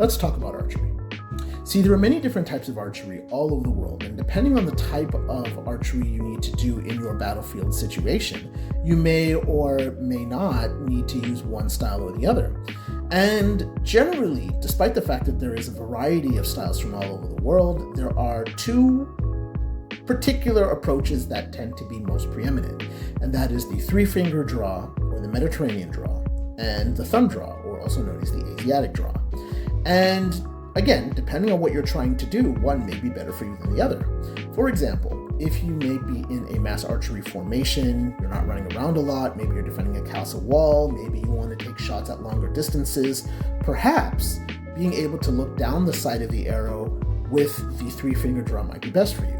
let's talk about archery. See, there are many different types of archery all over the world, and depending on the type of archery you need to do in your battlefield situation, you may or may not need to use one style or the other. And generally, despite the fact that there is a variety of styles from all over the world, there are two particular approaches that tend to be most preeminent, and that is the three-finger draw, or the Mediterranean draw, and the thumb draw, or also known as the Asiatic draw. And again, depending on what you're trying to do, one may be better for you than the other. For example, if you may be in a mass archery formation, you're not running around a lot, maybe you're defending a castle wall, maybe you want to take shots at longer distances, perhaps being able to look down the sight of the arrow with the three-finger draw might be best for you.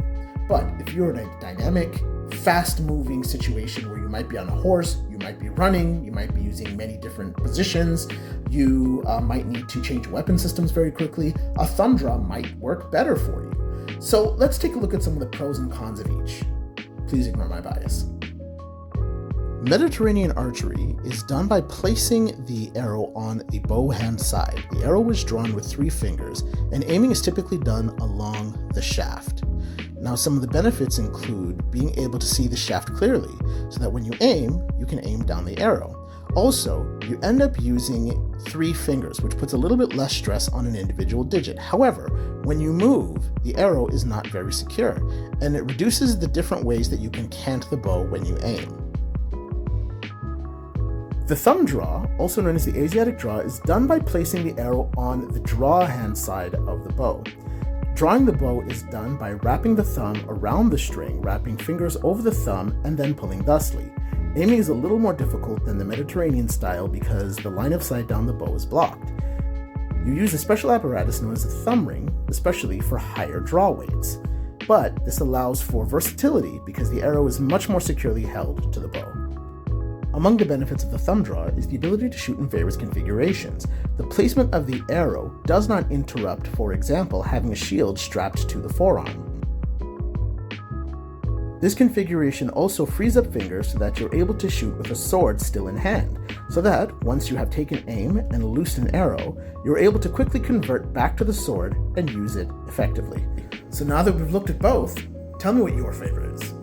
But if you're in a dynamic, fast-moving situation where you might be on a horse, you might be running, you might be using many different positions, you might need to change weapon systems very quickly, a thumb draw might work better for you. So let's take a look at some of the pros and cons of each. Please ignore my bias. Mediterranean archery is done by placing the arrow on the bow hand side. The arrow is drawn with three fingers, and aiming is typically done along the shaft. Now, some of the benefits include being able to see the shaft clearly, so that when you can aim down the arrow. Also, you end up using three fingers, which puts a little bit less stress on an individual digit. However, when you move, the arrow is not very secure, and it reduces the different ways that you can cant the bow when you aim. The thumb draw, also known as the Asiatic draw, is done by placing the arrow on the draw hand side of the bow. Drawing the bow is done by wrapping the thumb around the string, wrapping fingers over the thumb, and then pulling thusly. Aiming is a little more difficult than the Mediterranean style because the line of sight down the bow is blocked. You use a special apparatus known as a thumb ring, especially for higher draw weights. But this allows for versatility because the arrow is much more securely held to the bow. Among the benefits of the thumb draw is the ability to shoot in various configurations. The placement of the arrow does not interrupt, for example, having a shield strapped to the forearm. This configuration also frees up fingers so that you're able to shoot with a sword still in hand, so that once you have taken aim and loosed an arrow, you're able to quickly convert back to the sword and use it effectively. So now that we've looked at both, tell me what your favorite is.